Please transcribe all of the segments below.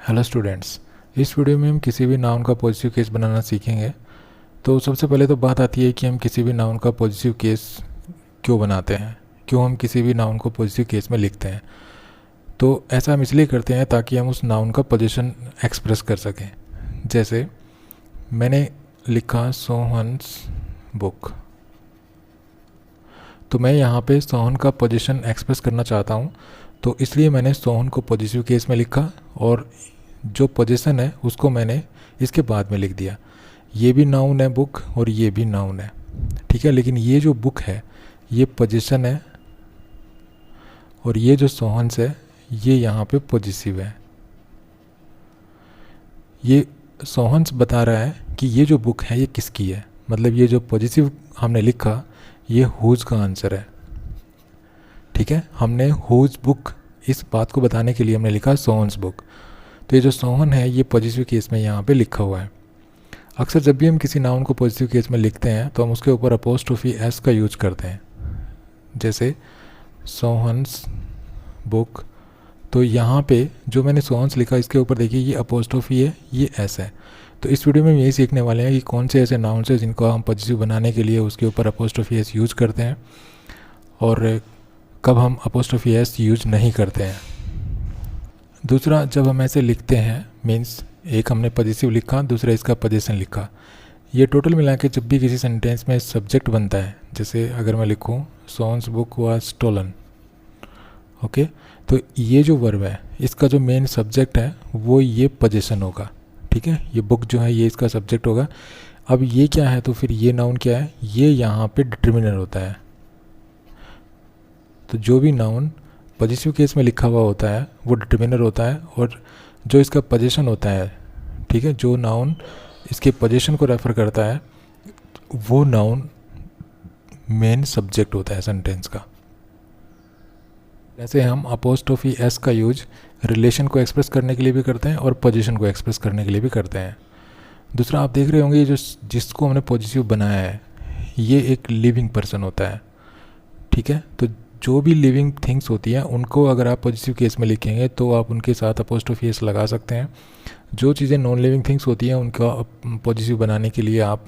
Hello students, इस video में हम किसी भी नाउन का पॉजिटिव केस बनाना सीखेंगे। तो सबसे पहले तो बात आती है कि हम किसी भी नाउन का पॉजिटिव केस क्यों बनाते हैं, क्यों हम किसी भी नाउन को पॉजिटिव केस में लिखते हैं। तो ऐसा हम इसलिए करते हैं ताकि हम उस नाउन का पोजीशन एक्सप्रेस कर सकें। जैसे मैंने लिखा सोहन्स बुक, तो मैं यहाँ पे सोहन का पोजीशन एक्सप्रेस करना चाहता हूँ, तो इसलिए मैंने सोहन को पॉजिटिव केस में लिखा और जो पोजीशन है उसको मैंने इसके बाद में लिख दिया। ये भी नाउन है बुक और ये भी नाउन है, ठीक है। लेकिन ये जो बुक है ये पोजीशन है और ये जो सोहन्स है ये यहाँ पे पॉजिटिव है। ये सोहन्स बता रहा है कि ये जो बुक है ये किसकी है, मतलब ये जो पॉजिटिव हमने लिखा ये हुज का आंसर है, ठीक है। हमने हुज बुक इस बात को बताने के लिए हमने लिखा सोहन्स बुक। तो ये जो सोहन है ये पॉजिटिव केस में यहाँ पे लिखा हुआ है। अक्सर जब भी हम किसी नाउन को पॉजिटिव केस में लिखते हैं तो हम उसके ऊपर अपोस्ट्रोफी एस का यूज करते हैं, जैसे सोहन्स बुक। तो यहाँ पे जो मैंने सोहन्स लिखा इसके ऊपर देखिए ये अपोस्ट्रोफी है, ये एस है। तो इस वीडियो में हम यही सीखने वाले हैं कि कौन से ऐसे नाउन्स हैं जिनको हम पॉजिटिव बनाने के लिए उसके ऊपर अपोस्ट्रोफी एस यूज करते हैं और कब हम अपोस्ट्रोफी एस यूज नहीं करते हैं। दूसरा, जब हम ऐसे लिखते हैं मीन्स एक हमने पॉजिटिव लिखा, दूसरा इसका पोजीशन लिखा, ये टोटल मिला के जब भी किसी सेंटेंस में सब्जेक्ट बनता है, जैसे अगर मैं लिखूँ Sohan's book was stolen, okay, तो ये जो वर्ब है इसका जो मेन सब्जेक्ट है वो ये पोजीशन होगा, ठीक है। ये बुक जो है ये इसका सब्जेक्ट होगा। अब ये क्या है, तो फिर ये नाउन क्या है, ये यहाँ पे डिटर्मिनर होता है। तो जो भी नाउन पॉजिटिव केस में लिखा हुआ होता है वो डिटर्मिनर होता है और जो इसका पोजीशन होता है, ठीक है, जो नाउन इसके पोजीशन को रेफ़र करता है वो नाउन मेन सब्जेक्ट होता है सेंटेंस का। जैसे हम अपोस्ट्रोफी एस का यूज रिलेशन को एक्सप्रेस करने के लिए भी करते हैं और पोजीशन को एक्सप्रेस करने के लिए भी करते हैं। दूसरा, आप देख रहे होंगे ये जो जिसको हमने पॉजिटिव बनाया है ये एक लिविंग पर्सन होता है, ठीक है। तो जो भी लिविंग थिंग्स होती हैं उनको अगर आप पॉजिटिव केस में लिखेंगे तो आप उनके साथ अपोस्ट्रोफी एस लगा सकते हैं। जो चीज़ें नॉन लिविंग थिंग्स होती हैं उनका पॉजिटिव बनाने के लिए आप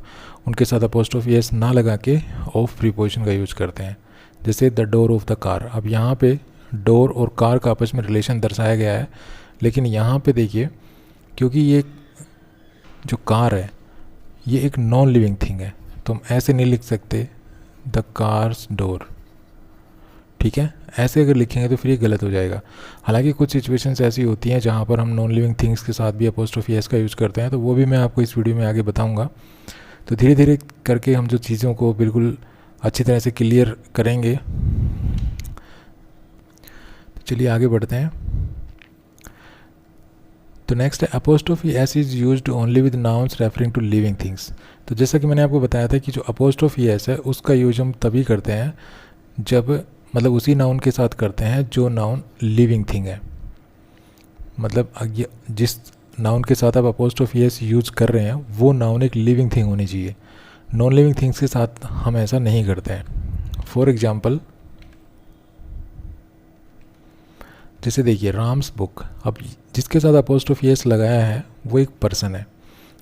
उनके साथ अपोस्ट्रोफी एस ना लगा के ऑफ प्रीपोजिशन का यूज करते हैं, जैसे the door of the car. अब यहाँ पे डोर और कार का आपस में रिलेशन दर्शाया गया है, लेकिन यहाँ पे देखिए क्योंकि ये जो कार है ये एक नॉन लिविंग थिंग है तो हम ऐसे नहीं लिख सकते द कार्स डोर, ठीक है। ऐसे अगर लिखेंगे तो फिर ये गलत हो जाएगा। हालांकि कुछ सिचुएशंस ऐसी होती हैं जहाँ पर हम नॉन लिविंग थिंग्स के साथ भी अपोस्ट्रोफी एस का यूज़ करते हैं, तो वो भी मैं आपको इस वीडियो में आगे बताऊंगा। तो धीरे धीरे करके हम जो चीज़ों को बिल्कुल अच्छी तरह से क्लियर करेंगे। तो चलिए आगे बढ़ते हैं। तो नेक्स्ट है apostrophe S is used only with nouns referring to living things. तो जैसा कि मैंने आपको बताया था कि जो अपोस्ट्रोफी एस है उसका यूज हम तभी करते हैं जब मतलब उसी नाउन के साथ करते हैं जो नाउन लिविंग थिंग है। मतलब जिस नाउन के साथ आप अपोस्ट्रोफी एस यूज कर रहे हैं वो नाउन एक लिविंग थिंग होनी चाहिए। नॉन लिविंग थिंग्स के साथ हम ऐसा नहीं करते हैं। फॉर एग्जांपल जैसे देखिए राम्स बुक, अब जिसके साथ अपोस्ट्रोफी एस लगाया है वो एक पर्सन है।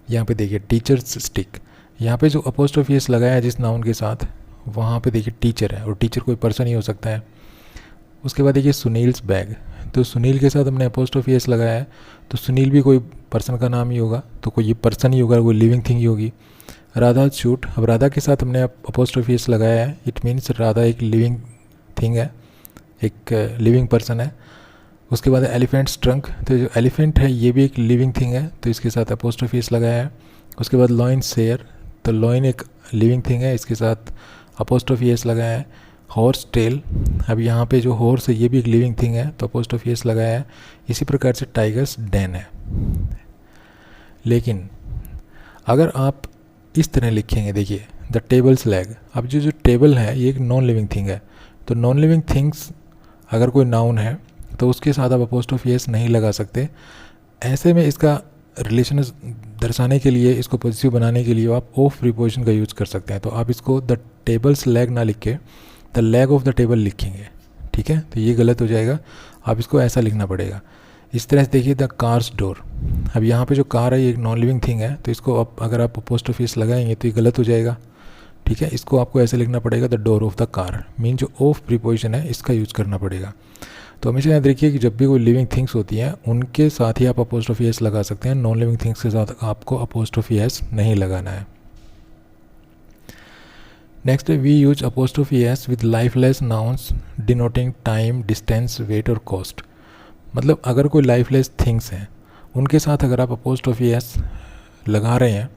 यहाँ पे देखिए टीचर्स स्टिक, यहाँ पे जो अपोस्ट्रोफी एस लगाया है जिस नाउन के साथ वहाँ पे देखिए टीचर है और टीचर कोई पर्सन ही हो सकता है। उसके बाद देखिए सुनील्स बैग, तो सुनील के साथ हमने अपोस्ट्रोफी एस लगाया है तो सुनील भी कोई पर्सन का नाम ही होगा, तो कोई ये पर्सन ही होगा, कोई लिविंग थिंग ही होगी। राधा शूट, अब राधा के साथ हमने अपोस्ट्रोफी एस लगाया है, इट मीन्स राधा एक लिविंग थिंग है, एक लिविंग पर्सन है। उसके बाद एलिफेंट्स ट्रंक, तो जो एलिफेंट है ये भी एक लिविंग थिंग है तो इसके साथ अपोस्ट्रोफी एस लगाया है। उसके बाद लॉइन शेयर, तो लॉइन एक लिविंग थिंग है, इसके साथ अपोस्ट्रोफी एस लगाया है। हॉर्स टेल, अब यहाँ पे जो हॉर्स है ये भी एक लिविंग थिंग है तो अपोस्ट्रोफी एस लगाया है। इसी प्रकार से टाइगर्स डेन है। लेकिन अगर आप इस तरह लिखेंगे, देखिए द टेबल्स लैग, अब जो टेबल है ये एक नॉन लिविंग थिंग है तो नॉन लिविंग थिंग्स अगर कोई नाउन है तो उसके साथ आप अपोस्ट्रोफी एस नहीं लगा सकते। ऐसे में इसका रिलेशन दर्शाने के लिए, इसको पॉजिटिव बनाने के लिए आप ऑफ प्रीपोजिशन का यूज़ कर सकते हैं। तो आप इसको द टेबल्स लैग ना लिख के the lag of the table लिखेंगे, ठीक है, तो ये गलत हो जाएगा। आप इसको ऐसा लिखना पड़ेगा। इस तरह से देखिए द कार्स डोर। अब यहाँ पे जो कार है ये एक नॉन लिविंग थिंग है, तो इसको अब अगर आप अपोस्ट्रोफी लगाएंगे तो ये गलत हो जाएगा। ठीक है, इसको आपको ऐसे लिखना पड़ेगा the door of the car, mean जो ऑफ प्रीपोजिशन है इसका यूज़ करना पड़ेगा। तो हमेशा याद रखिए कि जब भी कोई लिविंग थिंग्स होती हैं उनके साथ ही आप अपोस्ट्रोफी एस लगा सकते हैं, नॉन लिविंग थिंग्स के साथ आपको अपोस्ट्रोफी एस नहीं लगाना है। नेक्स्ट है we use apostrophe S with lifeless nouns denoting time, distance, weight और कॉस्ट। मतलब अगर कोई लाइफलेस थिंग्स हैं उनके साथ अगर आप अपोस्ट्रोफी एस लगा रहे हैं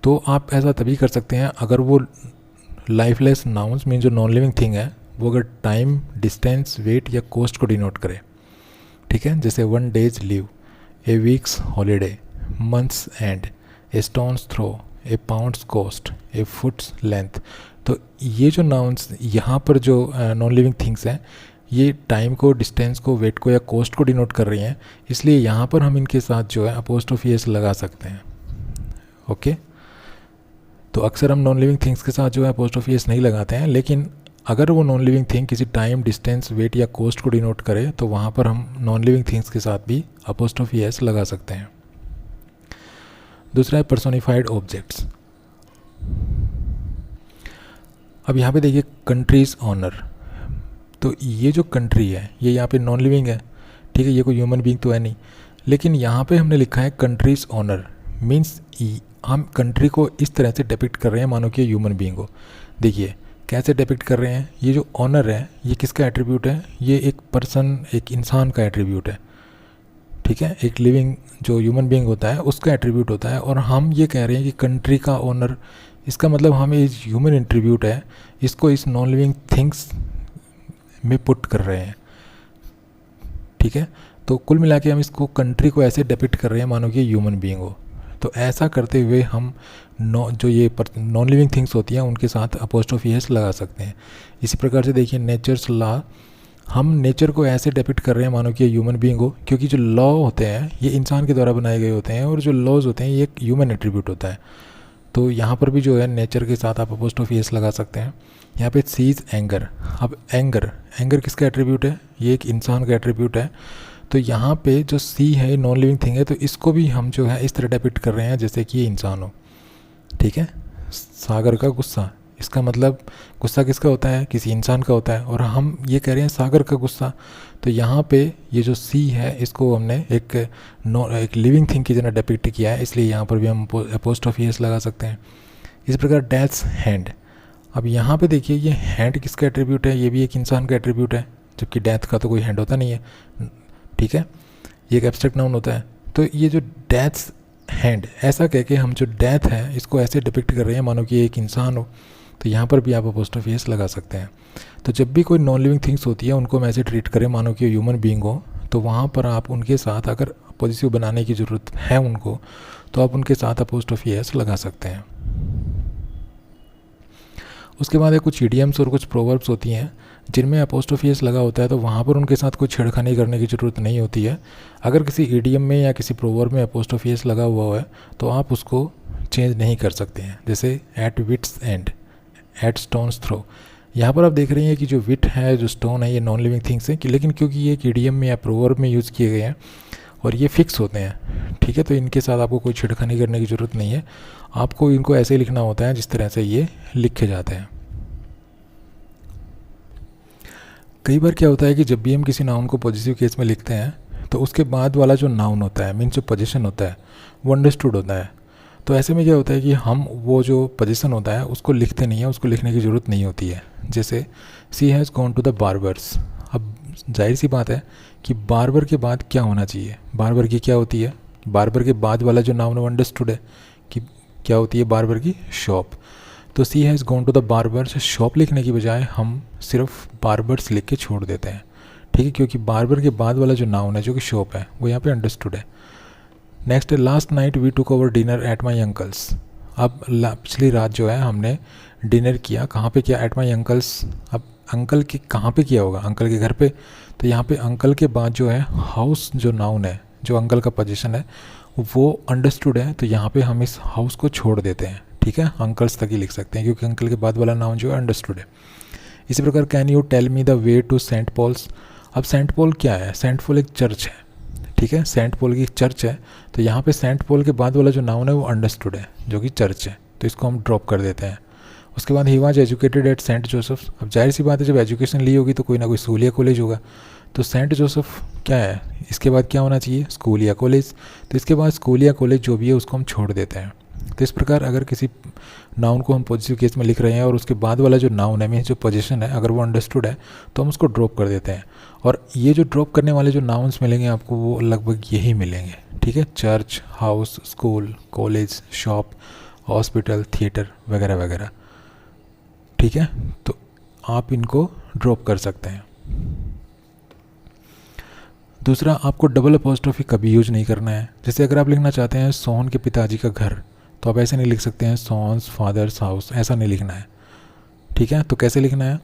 तो आप ऐसा तभी कर सकते हैं अगर वो लाइफलेस नाउन्स मीन जो नॉन लिविंग थिंग है वो अगर टाइम, डिस्टेंस, वेट या कॉस्ट को डिनोट करे। ठीक है, जैसे 1 day's leave, a week's holiday, month's end, a stone's throw, a pound's cost, a foot's length. तो ये जो नाउन्स यहाँ पर जो नॉन लिविंग थिंग्स हैं ये टाइम को, डिस्टेंस को, वेट को या कॉस्ट को डिनोट कर रही हैं, इसलिए यहाँ पर हम इनके साथ जो है अपोस्ट्रोफी एस लगा सकते हैं। ओके, तो अक्सर हम नॉन लिविंग थिंग्स के साथ जो है अपोस्ट्रोफी एस नहीं लगाते हैं, लेकिन अगर वो नॉन लिविंग थिंग किसी टाइम, डिस्टेंस, वेट या कॉस्ट को डिनोट करे तो वहाँ पर हम नॉन लिविंग थिंग्स के साथ भी अपोस्ट्रोफी एस लगा सकते हैं। दूसरा है पर्सोनिफाइड ऑब्जेक्ट्स। अब यहाँ पे देखिए कंट्रीज ऑनर, तो ये जो कंट्री है ये यहाँ पे नॉन लिविंग है। ठीक है, ये कोई ह्यूमन बीइंग तो है नहीं, लेकिन यहाँ पे हमने लिखा है कंट्रीज ऑनर, मीन्स हम कंट्री को इस तरह से डिपिक्ट कर रहे हैं मानो कि ह्यूमन बीइंग हो। देखिए कैसे डिपिक्ट कर रहे हैं, ये जो ऑनर है ये किसका एट्रीब्यूट है, ये एक पर्सन, एक इंसान का एट्रीब्यूट है। ठीक है, एक लिविंग जो ह्यूमन बीइंग होता है उसका एट्रीब्यूट होता है, और हम ये कह रहे हैं कि कंट्री का ऑनर, इसका मतलब हम ये ह्यूमन एट्रीब्यूट है इसको इस नॉन लिविंग थिंग्स में पुट कर रहे हैं। ठीक है, तो कुल मिला के हम इसको कंट्री को ऐसे डिपिक्ट कर रहे हैं मानो कि ह्यूमन बीइंग हो। तो ऐसा करते हुए हम जो ये नॉन लिविंग थिंग्स होती हैं उनके साथ अपोस्ट्रोफी एस लगा सकते हैं। इसी प्रकार से देखिए नेचर्स लॉ, हम नेचर को ऐसे डिपिक्ट कर रहे हैं मानो कि ह्यूमन बीइंग हो, क्योंकि जो लॉ होते हैं ये इंसान के द्वारा बनाए गए होते हैं और जो लॉज होते हैं ये एक ह्यूमन एट्रीब्यूट होता है। तो यहाँ पर भी जो है नेचर के साथ आप अपोस्ट्रोफी एस लगा सकते हैं। यहाँ पे सीज एंगर, अब एंगर किसका एट्रीब्यूट है, ये एक इंसान का एट्रीब्यूट है। तो यहाँ पे जो सी है ये नॉन लिविंग थिंग है, तो इसको भी हम जो है इस तरह डिपिक्ट कर रहे हैं जैसे कि ये इंसान हो। ठीक है, सागर का गुस्सा, इसका मतलब गुस्सा किसका होता है, किसी इंसान का होता है, और हम ये कह रहे हैं सागर का गुस्सा। तो यहाँ पे ये जो सी है इसको हमने एक लिविंग थिंग की तरह डिपिक्ट किया है, इसलिए यहाँ पर भी हम अपोस्ट्रोफी एस लगा सकते हैं। इस प्रकार डेथ्स हैंड, अब यहाँ पे देखिए ये हैंड किसका एट्रीब्यूट है, ये भी एक इंसान का एट्रीब्यूट है, जबकि डेथ का तो कोई हैंड होता नहीं है। ठीक है, ये एक एब्स्ट्रैक्ट नाउन होता है। तो ये जो डेथ्स हैंड, ऐसा कह के हम जो डेथ है इसको ऐसे डिपिक्ट कर रहे हैं मानो कि एक इंसान हो, तो यहाँ पर भी आप अपोस्ट्रोफी एस लगा सकते हैं। तो जब भी कोई नॉन लिविंग थिंग्स होती है उनको हम ऐसे ट्रीट करें मानो कि ह्यूमन बीइंग हो, तो वहाँ पर आप उनके साथ अगर पॉजिटिव बनाने की ज़रूरत है उनको, तो आप उनके साथ अपोस्ट्रोफी एस लगा सकते हैं। उसके बाद कुछ इडियम्स और कुछ प्रोवर्ब्स होती हैं जिनमें अपोस्ट्रोफी एस लगा होता है, तो वहाँ पर उनके साथ कोई छेड़खानी करने की ज़रूरत नहीं होती है। अगर किसी इडियम में या किसी प्रोवर्ब में अपोस्ट्रोफी एस लगा हुआ है तो आप उसको चेंज नहीं कर सकते हैं। जैसे at wit's end, at stone's throw, यहाँ पर आप देख रहे हैं कि जो विट है, जो स्टोन है, ये नॉन लिविंग थिंग्स हैं, लेकिन क्योंकि ये एक इडियम में या प्रोवर्ब में यूज़ किए गए हैं और ये फिक्स होते हैं। ठीक है, तो इनके साथ आपको कोई छिड़खानी करने की ज़रूरत नहीं है, आपको इनको ऐसे लिखना होता है जिस तरह से ये लिखे जाते हैं। कई बार क्या होता है कि जब भी हम किसी नाउन को पॉजिटिव केस में लिखते हैं तो उसके बाद वाला जो नाउन होता है, मीन्स जो पोजीशन होता है, वो अंडरस्टूड होता है। तो ऐसे में क्या होता है कि हम वो जो पोजीशन होता है उसको लिखते नहीं है, उसको लिखने की ज़रूरत नहीं होती है। जैसे she has gone to the barber's, अब जाहिर सी बात है कि बार्बर के बाद क्या होना चाहिए, बार्बर की क्या होती है, बार्बर के बाद वाला जो नाउन है वो अंडरस्टूड है कि क्या होती है, बार्बर की शॉप। तो she has gone to the barber's, shop लिखने की बजाय हम सिर्फ बार्बर्स लिख के छोड़ देते हैं। ठीक है, क्योंकि बार्बर के बाद वाला जो नाउन है जो कि शॉप है वो यहाँ पे अंडरस्टूड है। नेक्स्ट है last night we took over dinner at my uncle's. अब पिछली रात जो है हमने डिनर किया, कहाँ पे किया, एट माई अंकल्स। अब अंकल के कहाँ पे किया होगा, अंकल के घर पे। तो यहाँ पे अंकल के बाद जो है हाउस जो नाउन है, जो अंकल का पोजीशन है वो अंडरस्टूड है, तो यहाँ पे हम इस हाउस को छोड़ देते हैं। ठीक है, अंकल्स तक ही लिख सकते हैं क्योंकि अंकल के बाद वाला नाउन जो है अंडरस्टूड है। इसी प्रकार can you tell me the way to Saint Paul's. अब सेंट पॉल क्या है, सेंट पॉल एक चर्च है। ठीक है, सेंट पॉल की चर्च है, तो यहाँ पे सेंट पॉल के बाद वाला जो नाउन है वो अंडरस्टूड है, जो कि चर्च है, तो इसको हम ड्रॉप कर देते हैं। उसके बाद he was educated at Saint Joseph. अब जाहिर सी बात है, जब एजुकेशन ली होगी तो कोई ना कोई स्कूल या कॉलेज होगा, तो सेंट जोसेफ क्या है, इसके बाद क्या होना चाहिए, स्कूल या कॉलेज। तो इसके बाद स्कूल या कॉलेज जो भी है उसको हम छोड़ देते हैं। तो इस प्रकार अगर किसी नाउन को हम पॉजिटिव केस में लिख रहे हैं और उसके बाद वाला जो नाउन है, मीन्स जो पोजीशन है, अगर वो अंडरस्टूड है तो हम उसको ड्रॉप कर देते हैं। और ये जो ड्रॉप करने वाले जो नाउन्स मिलेंगे आपको वो लगभग यही मिलेंगे, ठीक है, church, house, school, college, shop, hospital, theatre वगैरह वगैरह, ठीक है। तो आप इनको ड्रॉप कर सकते हैं। दूसरा, आपको डबल अपोस्ट्रोफी कभी यूज नहीं करना है। जैसे अगर आप लिखना चाहते हैं सोहन के पिताजी का घर, तो आप ऐसे नहीं लिख सकते हैं सोहन्स फादर्स हाउस, ऐसा नहीं लिखना है, ठीक है। तो कैसे लिखना है,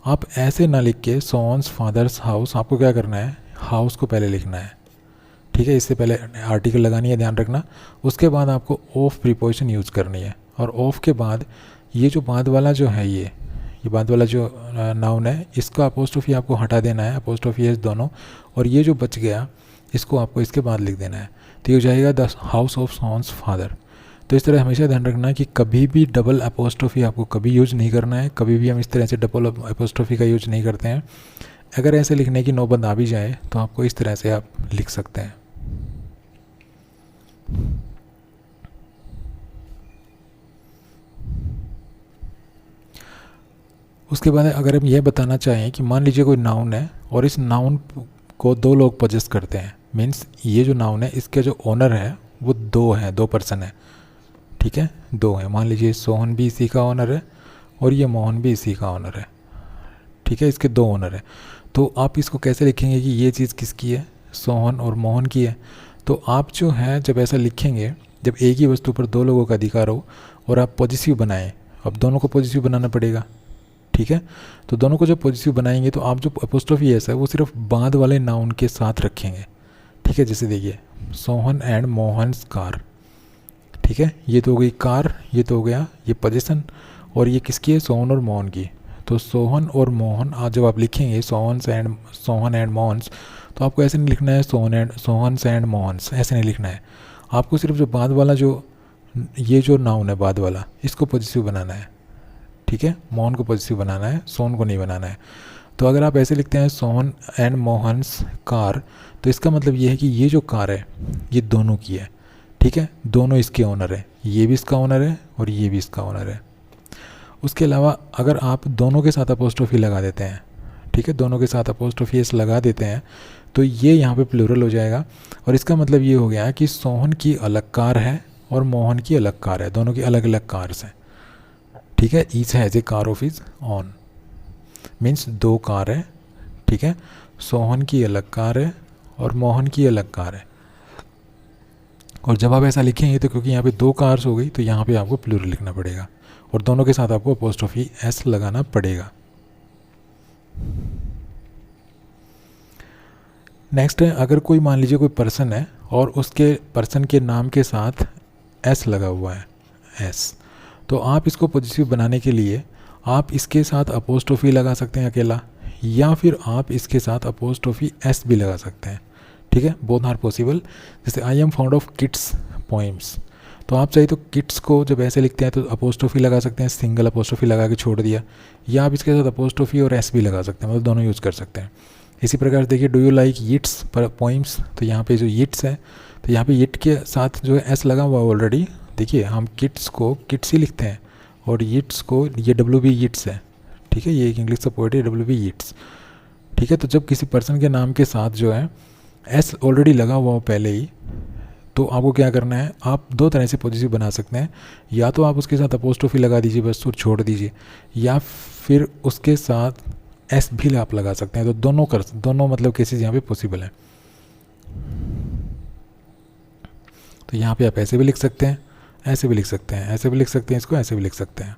आप ऐसे ना लिख के सोहन्स फादर्स हाउस, आपको क्या करना है, हाउस को पहले लिखना है, ठीक है। इससे पहले आर्टिकल लगानी है, ध्यान रखना। उसके बाद आपको ऑफ प्रीपोजिशन यूज़ करनी है, और ऑफ के बाद ये जो बाद वाला जो है, ये बाद वाला जो नाउन है, इसका अपोस्ट्रोफी आपको हटा देना है, अपोस्ट्रोफी एस दोनों, और ये जो बच गया इसको आपको इसके बाद लिख देना है। तो ये हो जाएगा the house of Sohan's father. तो इस तरह हमेशा ध्यान रखना कि कभी भी डबल अपोस्ट्रोफी आपको कभी यूज नहीं करना है, कभी भी हम इस तरह से डबल अपोस्ट्रोफी का यूज नहीं करते हैं। अगर ऐसे लिखने की नौबत आ भी जाए तो आपको इस तरह से आप लिख सकते हैं। उसके बाद अगर हम यह बताना चाहें कि मान लीजिए कोई नाउन है और इस नाउन को दो लोग पोजेस करते हैं, मीन्स ये जो नाउन है इसके जो ओनर है वो दो पर्सन है, ठीक है, दो है। मान लीजिए सोहन भी इसी का ओनर है और ये मोहन भी इसी का ओनर है, ठीक है, इसके दो ओनर है। तो आप इसको कैसे लिखेंगे कि ये चीज़ किसकी है, सोहन और मोहन की है। तो आप जो है जब ऐसा लिखेंगे, जब एक ही वस्तु पर दो लोगों का अधिकार हो और आप पॉजिटिव बनाएं, अब दोनों को पॉजिटिव बनाना पड़ेगा, ठीक है। तो दोनों को जब पॉजिटिव बनाएंगे तो आप जो अपोस्ट्रोफी एस है वो सिर्फ बाद वाले नाउन के साथ रखेंगे, ठीक है। जैसे देखिए सोहन एंड मोहन्स कार, ठीक है, ये तो हो गई कार, ये तो हो गया ये पोजीशन, और ये किसकी है, सोहन और मोहन की। तो सोहन और मोहन आज जब आप लिखेंगे सोहन एंड मोहन्स, तो आपको ऐसे नहीं लिखना है सोहन्स एंड मोहन्स, ऐसे नहीं लिखना है। आपको सिर्फ जो बाद वाला जो ये जो नाउन है बाद वाला, इसको पॉजिटिव बनाना है, ठीक है, मोहन को पॉजिटिव बनाना है, सोहन को नहीं बनाना है। तो अगर आप ऐसे लिखते हैं सोहन एंड मोहन्स कार, तो इसका मतलब ये है कि ये जो कार है ये दोनों की है, ठीक है, दोनों इसके ओनर है, ये भी इसका ओनर है और ये भी इसका ओनर है। उसके अलावा अगर आप दोनों के साथ अपोस्ट्रोफी लगा देते हैं, ठीक है, दोनों के साथ अपोस्ट्रोफी एस लगा देते हैं, तो ये यहाँ पे प्लूरल हो जाएगा, और इसका मतलब ये हो गया कि सोहन की अलग कार है और मोहन की अलग कार है, दोनों की अलग अलग कार्स हैं, ठीक है। Each has a car of is on, means दो कार है, ठीक है, सोहन की अलग कार है और मोहन की अलग कार है। और जब आप ऐसा लिखेंगे तो क्योंकि यहाँ पे दो कार्स हो गई, तो यहाँ पे आपको प्लूरल लिखना पड़ेगा और दोनों के साथ आपको अपोस्ट्रोफी एस लगाना पड़ेगा। नेक्स्ट है, अगर कोई मान लीजिए कोई पर्सन है और उसके पर्सन के नाम के साथ एस लगा हुआ है, एस, तो आप इसको पॉजिटिव बनाने के लिए आप इसके साथ अपोस्ट्रोफी लगा सकते हैं अकेला, या फिर आप इसके साथ अपोस्ट्रोफी एस भी लगा सकते हैं, ठीक है, बोथ आर पॉसिबल। जैसे I am found of kids poems, तो आप चाहिए तो किड्स को जब ऐसे लिखते हैं तो अपोस्ट्रोफी लगा सकते हैं, सिंगल अपोस्ट्रोफी लगा के छोड़ दिया, या आप इसके साथ अपोस्ट्रोफी और एस भी लगा सकते हैं, मतलब दोनों यूज़ कर सकते हैं। इसी प्रकार देखिए डू यू लाइक यिट्स पर पोइम्स, तो यहाँ पे जो यिट्स है, तो यहाँ पे यिट के साथ जो है एस लगा हुआ है ऑलरेडी। देखिए हम किड्स को किड्स ही लिखते हैं और यिट्स को ये WB यिट्स है, ठीक है, ये एक इंग्लिश का पोएट है WB यिट्स, ठीक है। तो जब किसी पर्सन के नाम के साथ जो है एस ऑलरेडी लगा हुआ हो पहले ही, तो आपको क्या करना है, आप दो तरह से पॉजिटिव बना सकते हैं, या तो आप उसके साथ अपोस्ट्रोफी लगा दीजिए बस और छोड़ दीजिए, या फिर उसके साथ एस भी आप लगा सकते हैं। तो दोनों मतलब केसेस यहाँ पे पॉसिबल है। तो यहाँ पे आप ऐसे भी लिख सकते हैं, ऐसे भी लिख सकते हैं, ऐसे भी लिख सकते हैं, इसको ऐसे भी लिख सकते हैं।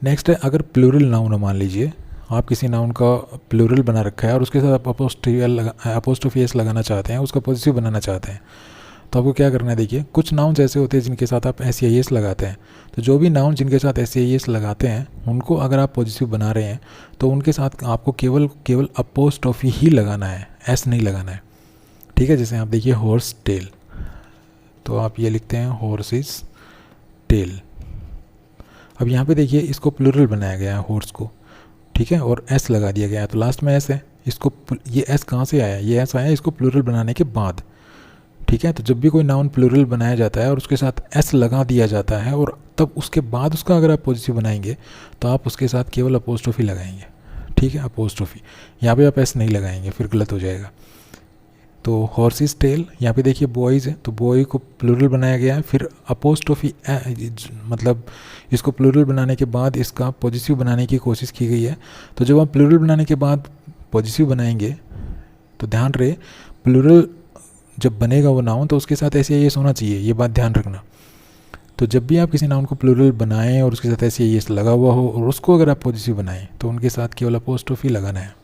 नेक्स्ट है, अगर प्लूरल नाउन मान लीजिए आप किसी नाउन का प्लूरल बना रखा है और उसके साथ आप अपोस्ट्रोफी एस लगाना चाहते हैं, उसका पॉजिटिव बनाना चाहते हैं, तो आपको क्या करना है, देखिए कुछ नाउन्स ऐसे होते हैं जिनके साथ आप SEIS लगाते हैं। तो जो भी नाउन जिनके साथ SEIS लगाते हैं उनको अगर आप पॉजिटिव बना रहे हैं तो उनके साथ आपको केवल अपोस्ट्रोफी ही लगाना है, एस नहीं लगाना है। ठीक है, जैसे आप देखिए हॉर्स टेल, तो आप ये लिखते हैं हॉर्सेस टेल। अब यहाँ पे देखिए इसको प्लूरल बनाया गया है हॉर्स को, ठीक है, और एस लगा दिया गया है, तो लास्ट में एस है। इसको ये एस कहाँ से आया, ये एस आया इसको प्लूरल बनाने के बाद। ठीक है, तो जब भी कोई नाउन प्लूरल बनाया जाता है और उसके साथ एस लगा दिया जाता है और तब उसके बाद उसका अगर आप पॉजिटिव बनाएंगे तो आप उसके साथ केवल अपोस्ट्रोफी लगाएंगे। ठीक है, अपोस्ट्रोफी, यहाँ पे आप एस नहीं लगाएंगे, फिर गलत हो जाएगा। तो हॉर्सेस टेल, यहाँ पे देखिए बॉयज़ है तो बॉय को प्लूरल बनाया गया है, फिर अपोस्ट्रोफी मतलब इसको प्लूरल बनाने के बाद इसका पॉजिटिव बनाने की कोशिश की गई है। तो जब आप प्लूरल बनाने के बाद पॉजिटिव बनाएंगे तो ध्यान रहे प्लूरल जब बनेगा वो नाउन तो उसके साथ SEIS होना चाहिए, ये बात ध्यान रखना। तो जब भी आप किसी नाउन को प्लूरल बनाएं और उसके साथ SEIS लगा हुआ हो और उसको अगर आप पॉजिटिव बनाएं तो उनके साथ केवल अपोस्ट्रोफी लगाना है।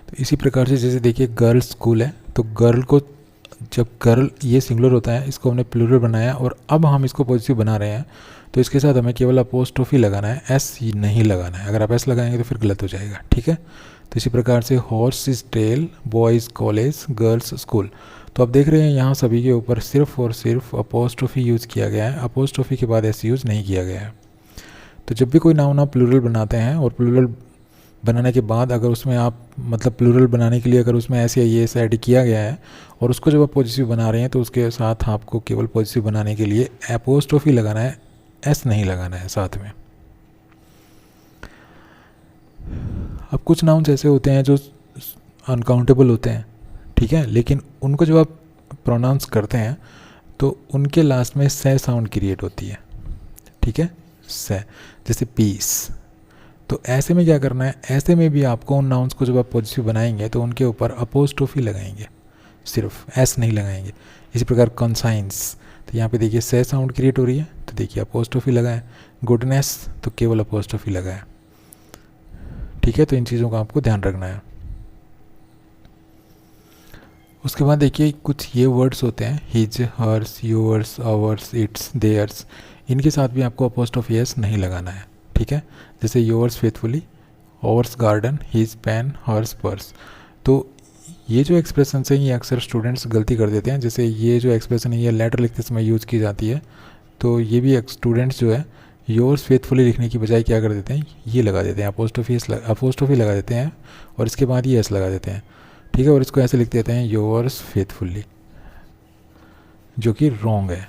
तो इसी प्रकार से जैसे देखिए गर्ल स्कूल है, तो गर्ल को जब गर्ल ये सिंगुलर होता है, इसको हमने प्लूरल बनाया और अब हम इसको पॉजिटिव बना रहे हैं तो इसके साथ हमें केवल अपोस्ट्रोफी लगाना है, एस नहीं लगाना है। अगर आप एस लगाएंगे तो फिर गलत हो जाएगा। ठीक है, तो इसी प्रकार से horse tail, boys college, girls school. तो आप देख रहे हैं यहाँ सभी के ऊपर सिर्फ और सिर्फ अपोस्ट्रोफी यूज़ किया गया है, अपोस्ट्रोफी के बाद एस यूज़ नहीं किया गया है। तो जब भी कोई नाउन आप प्लूरल बनाते हैं और प्लूरल बनाने के बाद अगर उसमें आप मतलब प्लूरल बनाने के लिए अगर उसमें SEIS ऐड किया गया है और उसको जब आप पॉजिटिव बना रहे हैं तो उसके साथ आपको केवल पॉजिटिव बनाने के लिए अपोस्ट्रोफी लगाना है, एस नहीं लगाना है साथ में। अब कुछ नाउन्स ऐसे होते हैं जो अनकाउंटेबल होते हैं, ठीक है, लेकिन उनको जब आप प्रोनाउंस करते हैं तो उनके लास्ट में से साउंड क्रिएट होती है। ठीक है, से, जैसे पीस। तो ऐसे में क्या करना है, ऐसे में भी आपको उन नाउन्स को जब आप पॉजिटिव बनाएंगे तो उनके ऊपर अपोस्ट्रोफी लगाएंगे, सिर्फ एस नहीं लगाएंगे। इसी प्रकार कॉन्साइंस, तो यहाँ पे देखिए से साउंड क्रिएट हो रही है तो देखिए अपोस्ट्रोफी लगाएं। गुडनेस, तो केवल अपोस्ट्रोफी लगाएं। ठीक है, तो इन चीज़ों का आपको ध्यान रखना है। उसके बाद देखिए कुछ ये वर्ड्स होते हैं, his, hers, yours, ours, its, theirs, इनके साथ भी आपको अपोस्ट्रोफी एस नहीं लगाना है। ठीक है, जैसे yours faithfully, ours garden, his pen, hers purse. तो ये जो एक्सप्रेशन है ये अक्सर स्टूडेंट्स गलती कर देते हैं। जैसे ये जो एक्सप्रेशन है ये लेटर लिखते समय यूज़ की जाती है, तो ये भी स्टूडेंट्स जो है योर्स फेथफुली लिखने की बजाय क्या कर देते हैं, ये लगा देते हैं अपोस्ट्रोफी लगा देते हैं और इसके बाद ये एस लगा देते हैं। ठीक है, और इसको ऐसे लिख देते हैं योर्स फेथफुली, जो कि रॉन्ग है।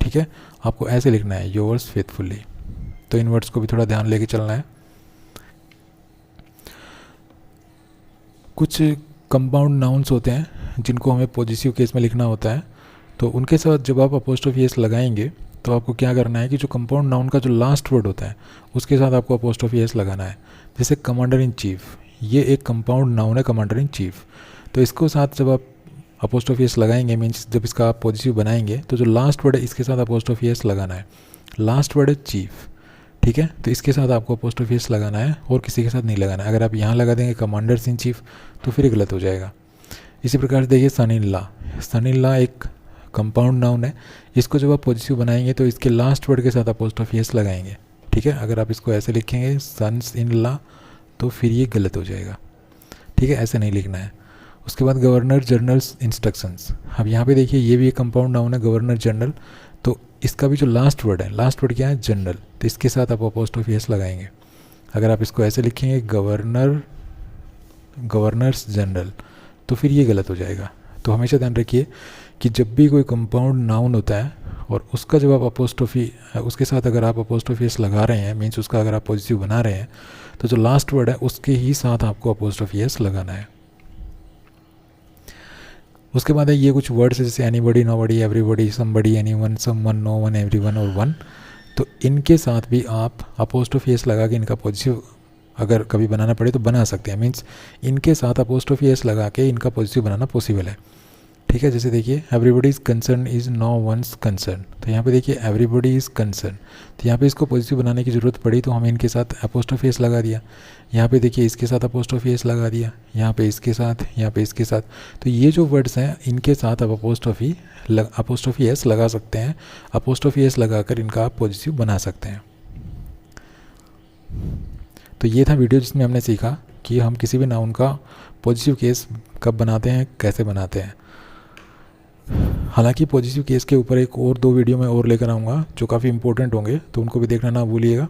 ठीक है, आपको ऐसे लिखना है योर्स फेथफुली। तो इन वर्ड्स को भी थोड़ा ध्यान लेके चलना है। कुछ कंपाउंड नाउन्स होते हैं जिनको हमें पॉजिटिव केस में लिखना होता है, तो उनके साथ जब आप अपोस्ट्रोफी एस लगाएंगे तो आपको क्या करना है कि जो कंपाउंड नाउन का जो लास्ट वर्ड होता है उसके साथ आपको अपोस्ट्रोफी एस लगाना है। जैसे कमांडर इन चीफ, ये एक कंपाउंड नाउन है कमांडर इन चीफ, तो इसको साथ जब आप अपोस्ट्रोफी एस लगाएंगे मीन्स जब इसका आप पॉजिटिव बनाएंगे तो जो लास्ट वर्ड है इसके साथ अपोस्ट्रोफी एस लगाना है। लास्ट वर्ड है चीफ, ठीक है, तो इसके साथ आपको अपोस्ट्रोफी एस लगाना है और किसी के साथ नहीं लगाना है। अगर आप यहाँ लगा देंगे कमांडर्स इन चीफ तो फिर गलत हो जाएगा। इसी प्रकार से देखिए son in law, son in law एक कंपाउंड नाउन है, इसको जब आप पॉजिटिव बनाएंगे तो इसके लास्ट वर्ड के साथ अपोस्ट्रोफी एस लगाएंगे। ठीक है, अगर आप इसको ऐसे लिखेंगे सन्स इन लॉ तो फिर ये गलत हो जाएगा। ठीक है, ऐसे नहीं लिखना है। उसके बाद गवर्नर जनरल्स इंस्ट्रक्शंस, अब यहाँ पे देखिए ये भी एक कंपाउंड नाउन है गवर्नर जनरल, तो इसका भी जो लास्ट वर्ड है, लास्ट वर्ड क्या है, जनरल, तो इसके साथ आप अपोस्ट्रोफी एस लगाएंगे। अगर आप इसको ऐसे लिखेंगे गवर्नर्स जनरल तो फिर ये गलत हो जाएगा। तो हमेशा ध्यान रखिए कि जब भी कोई कंपाउंड नाउन होता है और उसका जब आप अपोस्ट्रोफी उसके साथ अगर आप अपोस्ट्रोफी एस लगा रहे हैं मीन्स उसका अगर आप पॉजिटिव बना रहे हैं तो जो लास्ट वर्ड है उसके ही साथ आपको अपोस्ट्रोफी एस लगाना है। उसके बाद है ये कुछ वर्ड्स है जैसे anybody, nobody, everybody, somebody, anyone, someone, no one, everyone और वन, तो इनके साथ भी आप अपोस्ट्रोफी एस लगा के इनका पॉजिटिव अगर कभी बनाना पड़े तो बना सकते हैं। मीन्स इनके साथ अपोस्ट्रोफी एस लगा के इनका पॉजिटिव बनाना पॉसिबल है। ठीक है, जैसे देखिए everybody is concern is no one's concern, तो यहाँ पे देखिए एवरीबडी इज़ कंसर्न, तो यहाँ पे इसको पॉजिटिव बनाने की ज़रूरत पड़ी तो हम इनके साथ अपोस्ट्रोफी एस लगा दिया। यहाँ पे देखिए इसके साथ अपोस्ट्रोफी एस लगा दिया, यहाँ पे इसके साथ, यहाँ पे इसके साथ। तो ये जो वर्ड्स हैं इनके साथ आप अपोस्ट्रोफी एस लगा सकते हैं, अपोस्ट्रोफी एस लगाकर इनका आप पॉजिटिव बना सकते हैं। तो ये था वीडियो जिसमें हमने सीखा कि हम किसी भी नाउन का पॉजिटिव केस कब बनाते हैं, कैसे बनाते हैं। हालांकि पॉजिटिव केस के ऊपर एक और 2 वीडियो मैं और लेकर आऊँगा जो काफ़ी इंपॉर्टेंट होंगे, तो उनको भी देखना ना भूलिएगा।